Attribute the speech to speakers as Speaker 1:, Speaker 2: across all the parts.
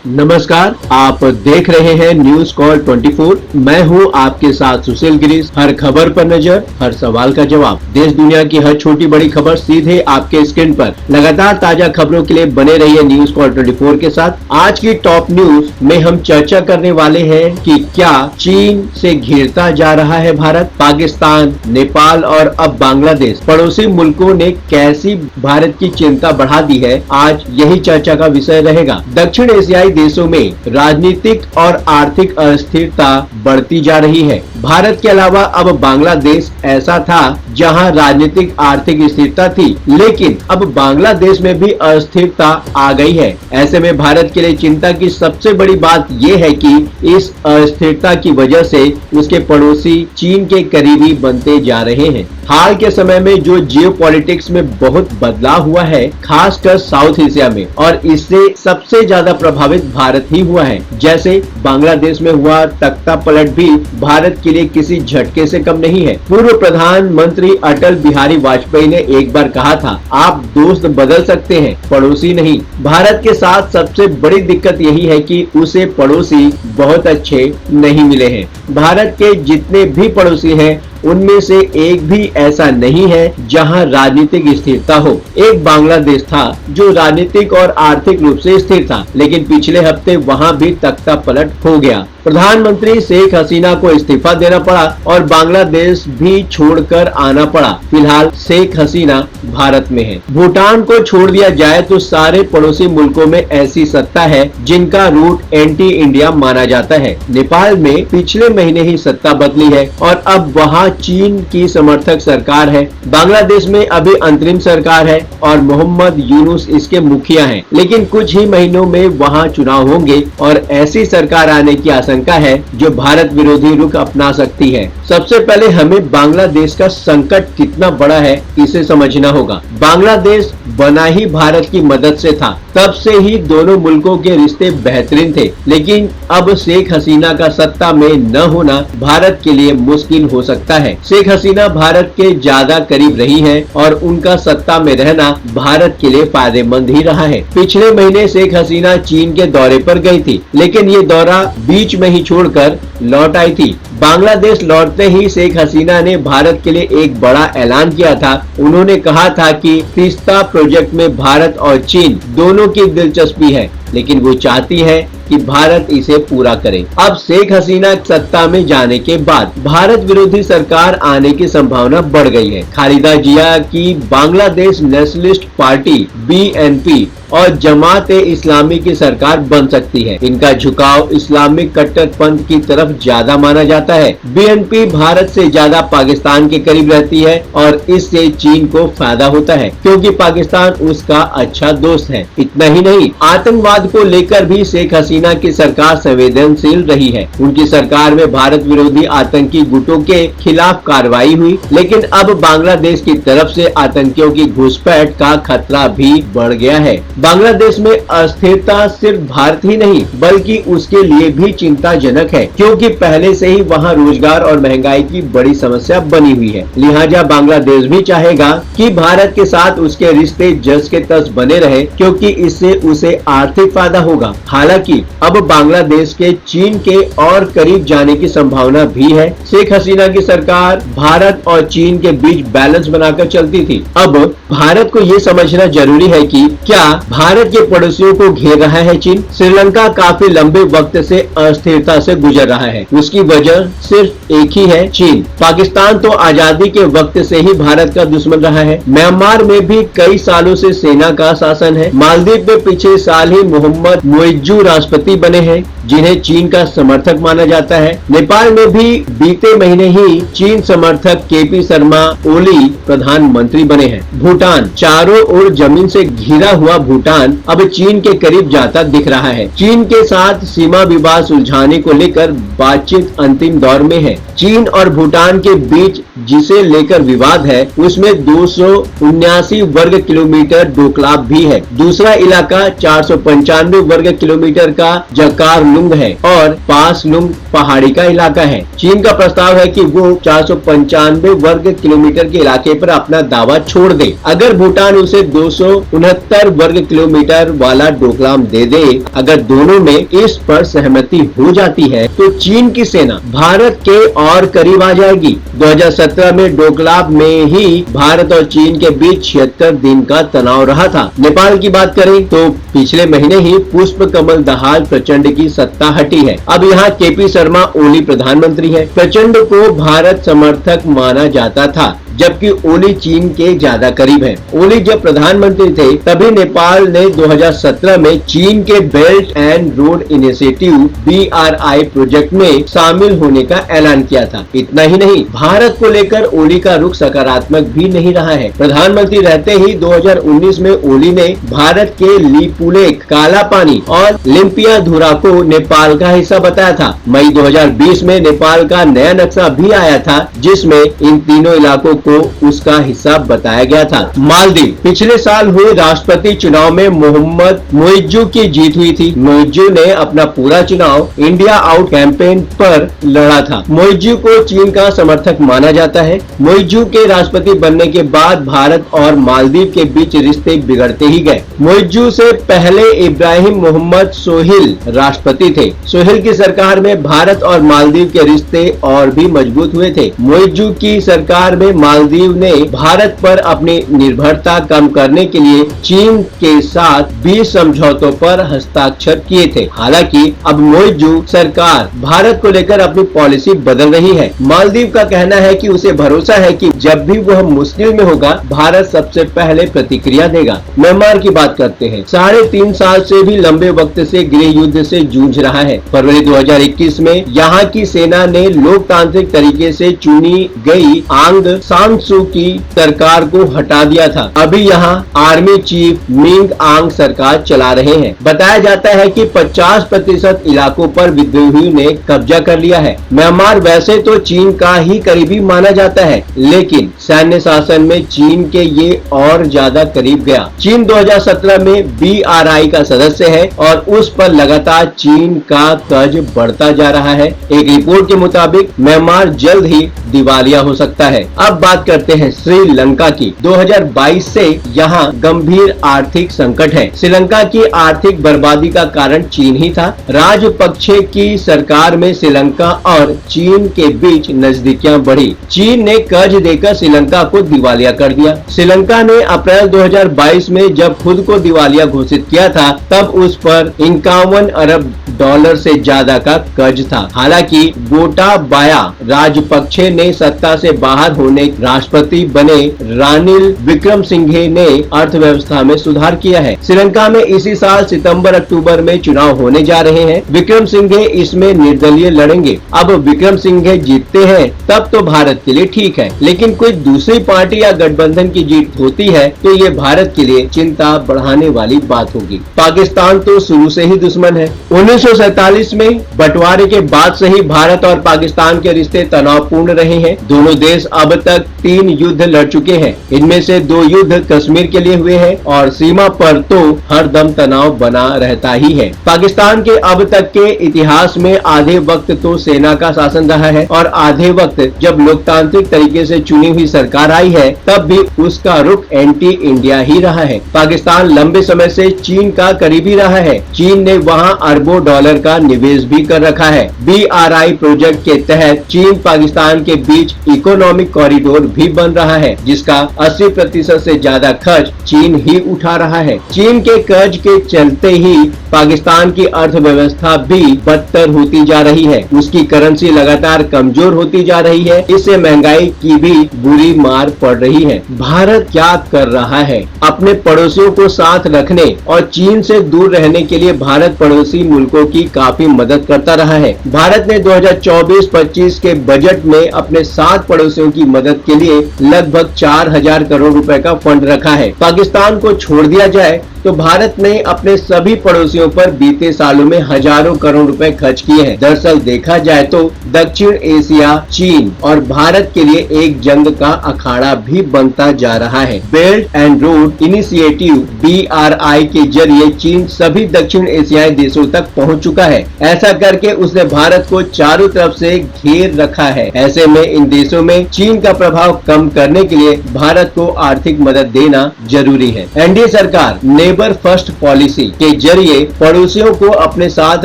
Speaker 1: नमस्कार, आप देख रहे हैं न्यूज कॉल 24। मैं हूं आपके साथ सुशील गिरीश। हर खबर पर नजर, हर सवाल का जवाब। देश दुनिया की हर छोटी बड़ी खबर सीधे आपके स्क्रीन पर। लगातार ताजा खबरों के लिए बने रहिए न्यूज कॉल 24 के साथ। आज की टॉप न्यूज में हम चर्चा करने वाले हैं कि क्या चीन से घिरता जा रहा है भारत, पाकिस्तान, नेपाल और अब बांग्लादेश पड़ोसी मुल्कों ने कैसी भारत की चिंता बढ़ा दी है। आज यही चर्चा का विषय रहेगा। दक्षिण एशियाई देशों में राजनीतिक और आर्थिक अस्थिरता बढ़ती जा रही है। भारत के अलावा अब बांग्लादेश ऐसा था जहां राजनीतिक आर्थिक स्थिरता थी, लेकिन अब बांग्लादेश में भी अस्थिरता आ गई है। ऐसे में भारत के लिए चिंता की सबसे बड़ी बात यह है कि इस अस्थिरता की वजह से उसके पड़ोसी चीन के करीबी बनते जा रहे हैं। हाल के समय में जो जियोपॉलिटिक्स में बहुत बदलाव हुआ है, खासकर साउथ एशिया में, और इससे सबसे ज्यादा प्रभावित भारत ही हुआ है। जैसे बांग्लादेश में हुआ तख्ता पलट भी भारत के लिए किसी झटके से कम नहीं है। पूर्व प्रधानमंत्री अटल बिहारी वाजपेयी ने एक बार कहा था, आप दोस्त बदल सकते हैं, पड़ोसी नहीं। भारत के साथ सबसे बड़ी दिक्कत यही है कि उसे पड़ोसी बहुत अच्छे नहीं मिले हैं। भारत के जितने भी पड़ोसी हैं उनमें से एक भी ऐसा नहीं है जहां राजनीतिक स्थिरता हो। एक बांग्लादेश था जो राजनीतिक और आर्थिक रूप से स्थिर था, लेकिन पिछले हफ्ते वहां भी तख्ता पलट हो गया। प्रधानमंत्री शेख हसीना को इस्तीफा देना पड़ा और बांग्लादेश भी छोड़कर आना पड़ा। फिलहाल शेख हसीना भारत में है। भूटान को छोड़ दिया जाए तो सारे पड़ोसी मुल्कों में ऐसी सत्ता है जिनका रूट एंटी इंडिया माना जाता है। नेपाल में पिछले महीने ही सत्ता बदली है और अब वहां चीन की समर्थक सरकार है। बांग्लादेश में अभी अंतरिम सरकार है और मोहम्मद यूनुस इसके मुखिया हैं, लेकिन कुछ ही महीनों में वहां चुनाव होंगे और ऐसी सरकार आने की आशंका है जो भारत विरोधी रुख अपना सकती है। सबसे पहले हमें बांग्लादेश का संकट कितना बड़ा है इसे समझना होगा। बांग्लादेश बना ही भारत की मदद से था, तब से ही दोनों मुल्कों के रिश्ते बेहतरीन थे, लेकिन अब शेख हसीना का सत्ता में न होना भारत के लिए मुश्किल हो सकता है। शेख हसीना भारत के ज्यादा करीब रही है और उनका सत्ता में रहना भारत के लिए फायदेमंद ही रहा है। पिछले महीने शेख हसीना चीन के दौरे पर गई थी, लेकिन ये दौरा बीच में ही छोड़कर लौट आई थी। बांग्लादेश लौटते ही शेख हसीना ने भारत के लिए एक बड़ा ऐलान किया था। उन्होंने कहा था कि तीस्ता प्रोजेक्ट में भारत और चीन दोनों की दिलचस्पी है, लेकिन वो चाहती है कि भारत इसे पूरा करे। अब शेख हसीना सत्ता में जाने के बाद भारत विरोधी सरकार आने की संभावना बढ़ गई है। खालिदा जिया की बांग्लादेश नेशनलिस्ट पार्टी BNP और जमात इस्लामी की सरकार बन सकती है। इनका झुकाव इस्लामिक कट्टरपंथ की तरफ ज्यादा माना जाता है। BNP भारत से ज्यादा पाकिस्तान के करीब रहती है और इससे चीन को फायदा होता है, क्योंकि पाकिस्तान उसका अच्छा दोस्त है। इतना ही नहीं, आतंकवाद को लेकर भी शेख हसीना की सरकार संवेदनशील रही है। उनकी सरकार में भारत विरोधी आतंकी गुटों के खिलाफ कार्रवाई हुई, लेकिन अब बांग्लादेश की तरफ से आतंकियों की घुसपैठ का खतरा भी बढ़ गया है। बांग्लादेश में अस्थिरता सिर्फ भारत ही नहीं बल्कि उसके लिए भी चिंताजनक है, क्योंकि पहले से ही वहां रोजगार और महंगाई की बड़ी समस्या बनी हुई है। लिहाजा बांग्लादेश भी चाहेगा कि भारत के साथ उसके रिश्ते जस के तस बने रहे, क्योंकि इससे उसे आर्थिक फायदा होगा। हालांकि अब बांग्लादेश के चीन के और करीब जाने की संभावना भी है। शेख हसीना की सरकार भारत और चीन के बीच बैलेंस बनाकर चलती थी। अब भारत को ये समझना जरूरी है कि क्या भारत के पड़ोसियों को घेर रहा है चीन। श्रीलंका काफी लंबे वक्त से अस्थिरता से गुजर रहा है। उसकी वजह सिर्फ एक ही है, चीन। पाकिस्तान तो आजादी के वक्त से ही भारत का दुश्मन रहा है। म्यांमार में भी कई सालों से सेना का शासन है। मालदीव में पिछले साल ही मोहम्मद मुइज्जू राष्ट्रपति बने हैं, जिन्हें चीन का समर्थक माना जाता है। नेपाल में भी बीते महीने ही चीन समर्थक KP शर्मा ओली प्रधानमंत्री बने हैं। भूटान, चारों ओर जमीन से घिरा हुआ भूटान अब चीन के करीब जाता दिख रहा है। चीन के साथ सीमा विवाद सुलझाने को लेकर बातचीत अंतिम दौर में है। चीन और भूटान के बीच जिसे लेकर विवाद है उसमें 279 वर्ग किलोमीटर डोकलाम भी है। दूसरा इलाका 495 वर्ग किलोमीटर का जकारलुंग है और पासलुंग पहाड़ी का इलाका है। चीन का प्रस्ताव है कि वो 495 वर्ग किलोमीटर के इलाके पर अपना दावा छोड़ दे, अगर भूटान उसे 269 वर्ग किलोमीटर वाला डोकलाम दे दे। अगर दोनों में इस पर सहमति हो जाती है तो चीन की सेना भारत के और करीब आ जाएगी। 2017 में डोकलाम में ही भारत और चीन के बीच 76 दिन का तनाव रहा था। नेपाल की बात करें तो पिछले महीने ही पुष्प कमल दहाल प्रचंड की सत्ता हटी है। अब यहाँ केपी शर्मा ओली प्रधानमंत्री है। प्रचंड को भारत समर्थक माना जाता था, जबकि ओली चीन के ज्यादा करीब है। ओली जब प्रधानमंत्री थे तभी नेपाल ने 2017 में चीन के belt and road initiative BRI project में शामिल होने का ऐलान किया था। इतना ही नहीं, भारत को लेकर ओली का रुख सकारात्मक भी नहीं रहा है। प्रधानमंत्री रहते ही 2019 में ओली ने भारत के लिपुलेख, काला पानी और लिम्पियाधुरा को नेपाल का हिस्सा बताया था। मई 2020 में नेपाल का नया नक्शा भी आया था, जिसमें इन तीनों इलाकों को उसका हिस्सा बताया गया था। मालदीव, पिछले साल हुए राष्ट्रपति चुनाव में मोहम्मद मुइज्जू की जीत हुई थी। मुइज्जू ने अपना पूरा चुनाव इंडिया आउट कैंपेन पर लड़ा था। मुइज्जू को चीन का समर्थक माना जाता है। मुइज्जू के राष्ट्रपति बनने के बाद भारत और मालदीव के बीच रिश्ते बिगड़ते ही गए। मुइज्जू से पहले इब्राहिम मोहम्मद सोहिल राष्ट्रपति थे। सोहिल की सरकार में भारत और मालदीव के रिश्ते और भी मजबूत हुए थे। मुइज्जू की सरकार में मालदीव ने भारत पर अपनी निर्भरता कम करने के लिए चीन के साथ 20 समझौतों पर हस्ताक्षर किए थे। हालांकि अब मुइज्जू सरकार भारत को लेकर अपनी पॉलिसी बदल रही है। मालदीव का कहना है कि उसे भरोसा है कि जब भी वह मुश्किल में होगा, भारत सबसे पहले प्रतिक्रिया देगा। म्यांमार की बात करते हैं। 3.5 साल से भी लंबे वक्त से गृह युद्ध से जूझ रहा है। फरवरी 2021 में यहाँ की सेना ने लोकतांत्रिक तरीके से चुनी गई आंग सान सू की सरकार को हटा दिया था। अभी यहाँ आर्मी चीफ मिंग आंग सरकार चला रहे हैं। बताया जाता है कि 50% इलाकों पर विद्रोहियों ने कब्जा कर लिया है। म्यांमार वैसे तो चीन का ही करीबी माना जाता है, लेकिन सैन्य शासन में चीन के ये और ज्यादा करीब गया। चीन 2017 में BRI का सदस्य है और उस पर लगातार चीन का कर्ज बढ़ता जा रहा है। एक रिपोर्ट के मुताबिक म्यांमार जल्द ही दिवालिया हो सकता है। अब बात करते हैं श्रीलंका की। 2022 से यहाँ गंभीर आर्थिक संकट है। श्रीलंका की आर्थिक बर्बादी का कारण चीन ही था। राजपक्षे की सरकार में श्रीलंका और चीन के बीच नजदीकियां बढ़ी। चीन ने कर्ज देकर श्रीलंका को दिवालिया कर दिया। श्रीलंका ने अप्रैल 2022 में जब खुद को दिवालिया घोषित किया था, तब उस पर 51 अरब डॉलर से ज्यादा का कर्ज था। हालांकि गोटाबाया राजपक्षे ने सत्ता से बाहर होने राष्ट्रपति बने रानिल विक्रमसिंघे ने अर्थव्यवस्था में सुधार किया है। श्रीलंका में इसी साल सितंबर-अक्टूबर में चुनाव होने जा रहे हैं। विक्रमसिंघे इसमें निर्दलीय लड़ेंगे। अब विक्रमसिंघे जीतते हैं तब तो भारत के लिए ठीक है, लेकिन कोई दूसरी पार्टी या गठबंधन की जीत होती है तो ये भारत के लिए चिंता बढ़ाने वाली बात होगी। पाकिस्तान तो शुरू से ही दुश्मन है। 1947 में बंटवारे के बाद से ही भारत और पाकिस्तान के रिश्ते तनावपूर्ण रहे हैं। दोनों देश अब तक 3 युद्ध लड़ चुके हैं। इनमें से 2 युद्ध कश्मीर के लिए हुए हैं और सीमा पर तो हर दम तनाव बना रहता ही है। पाकिस्तान के अब तक के इतिहास में आधे वक्त तो सेना का शासन रहा है और आधे वक्त जब लोकतांत्रिक तरीके से चुनी हुई सरकार आई है, तब भी उसका रुख एंटी इंडिया ही रहा है। पाकिस्तान लंबे समय से चीन का करीबी रहा है। चीन ने वहाँ अरबों डॉलर का निवेश भी कर रखा है। BRI प्रोजेक्ट के तहत चीन पाकिस्तान के बीच इकोनॉमिक कॉरिडोर भी बन रहा है, जिसका 80% से ज्यादा खर्च चीन ही उठा रहा है। चीन के कर्ज के चलते ही पाकिस्तान की अर्थव्यवस्था भी बदतर होती जा रही है। उसकी करेंसी लगातार कमजोर होती जा रही है। इससे महंगाई की भी बुरी मार पड़ रही है। भारत क्या कर रहा है? अपने पड़ोसियों को साथ रखने और चीन से दूर रहने के लिए भारत पड़ोसी मुल्कों की काफी मदद करता रहा है। भारत ने 2024-25 के बजट में अपने 7 पड़ोसियों की मदद के लिए लगभग 4000 करोड़ रुपए का फंड रखा है। पाकिस्तान को छोड़ दिया जाए तो भारत ने अपने सभी पड़ोसियों पर बीते सालों में हजारों करोड़ रुपए खर्च किए हैं। दरअसल देखा जाए तो दक्षिण एशिया चीन और भारत के लिए एक जंग का अखाड़ा भी बनता जा रहा है। Belt and road initiative BRI के जरिए चीन सभी दक्षिण एशियाई देशों तक पहुंच चुका है। ऐसा करके उसने भारत को चारों तरफ से घेर रखा है। ऐसे में इन देशों में चीन का प्रभाव प्रभाव कम करने के लिए भारत को आर्थिक मदद देना जरूरी है। एनडीए सरकार नेबर फर्स्ट पॉलिसी के जरिए पड़ोसियों को अपने साथ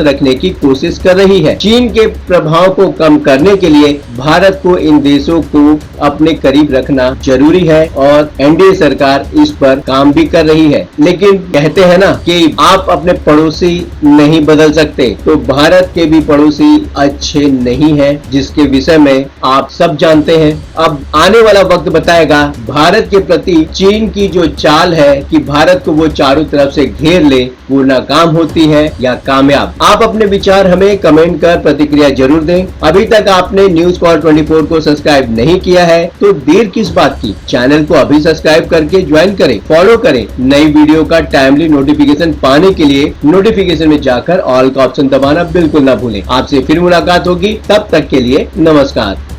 Speaker 1: रखने की कोशिश कर रही है। चीन के प्रभाव को कम करने के लिए भारत को इन देशों को अपने करीब रखना जरूरी है और एनडीए सरकार इस पर काम भी कर रही है। लेकिन कहते हैं ना कि आप अपने पड़ोसी नहीं बदल सकते, तो भारत के भी पड़ोसी अच्छे नहीं हैं, जिसके विषय में आप सब जानते हैं। अब आने वाला वक्त बताएगा भारत के प्रति चीन की जो चाल है कि भारत को वो चारों तरफ से घेर ले, वो नाकाम होती है या कामयाब। आप अपने विचार हमें कमेंट कर प्रतिक्रिया जरूर दें। अभी तक आपने न्यूज कॉल 24 को सब्सक्राइब नहीं किया है तो देर किस बात की, चैनल को अभी सब्सक्राइब करके ज्वाइन करें, फॉलो करें। नई वीडियो का टाइमली नोटिफिकेशन पाने के लिए नोटिफिकेशन में जाकर ऑल का ऑप्शन दबाना बिल्कुल ना भूलें। आपसे फिर मुलाकात होगी, तब तक के लिए नमस्कार।